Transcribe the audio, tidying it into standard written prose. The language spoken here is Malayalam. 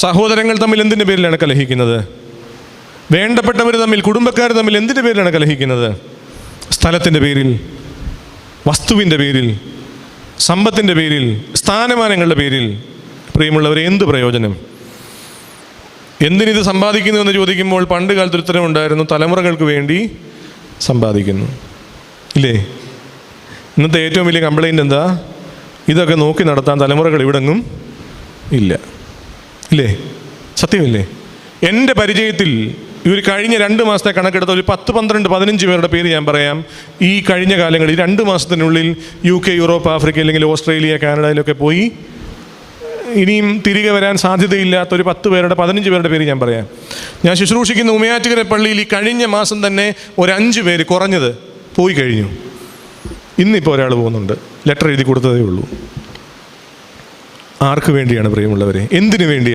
സഹോദരങ്ങൾ തമ്മിൽ എന്തിൻ്റെ പേരിലാണ് കലഹിക്കുന്നത്? വേണ്ടപ്പെട്ടവർ തമ്മിൽ, കുടുംബക്കാർ തമ്മിൽ എന്തിൻ്റെ പേരിലാണ് കലഹിക്കുന്നത്? സ്ഥലത്തിൻ്റെ പേരിൽ, വസ്തുവിൻ്റെ പേരിൽ, സമ്പത്തിൻ്റെ പേരിൽ, സ്ഥാനമാനങ്ങളുടെ പേരിൽ. പ്രിയമുള്ളവരെ, എന്ത് പ്രയോജനം? എന്തിനിത് സമ്പാദിക്കുന്നു എന്ന് ചോദിക്കുമ്പോൾ പണ്ട് കാലത്ത് ഉത്തരവുണ്ടായിരുന്നു, തലമുറകൾക്ക് വേണ്ടി സമ്പാദിക്കുന്നു. ഇല്ലേ? ഇന്നത്തെ ഏറ്റവും വലിയ കംപ്ലൈൻറ്റ് എന്താ? ഇതൊക്കെ നോക്കി നടത്താൻ തലമുറകൾ ഇവിടെങ്ങും ഇല്ല. ഇല്ലേ? സത്യമില്ലേ? എൻ്റെ പരിചയത്തിൽ ഈ ഒരു കഴിഞ്ഞ 2 മാസത്തെ കണക്കെടുത്ത ഒരു 10, 12, 15 പേരുടെ പേര് ഞാൻ പറയാം. ഈ കഴിഞ്ഞ കാലങ്ങളിൽ 2 മാസത്തിനുള്ളിൽ UK, യൂറോപ്പ്, ആഫ്രിക്ക, അല്ലെങ്കിൽ ഓസ്ട്രേലിയ, കാനഡയിലൊക്കെ പോയി ഇനിയും തിരികെ വരാൻ സാധ്യതയില്ലാത്ത ഒരു 10 പേരുടെ, 15 പേരുടെ പേര് ഞാൻ പറയാം. ഞാൻ ശുശ്രൂഷിക്കുന്ന ഉമയാറ്റുകര പള്ളിയിൽ ഈ കഴിഞ്ഞ മാസം തന്നെ ഒരു 5 പേര് കുറഞ്ഞത് പോയി കഴിഞ്ഞു. ഇന്നിപ്പോൾ ഒരാൾ പോകുന്നുണ്ട്, ലെറ്റർ എഴുതി കൊടുത്തതേ ഉള്ളൂ. ആർക്ക് വേണ്ടിയാണ് പ്രിയമുള്ളവരെ? എന്തിനു വേണ്ടി?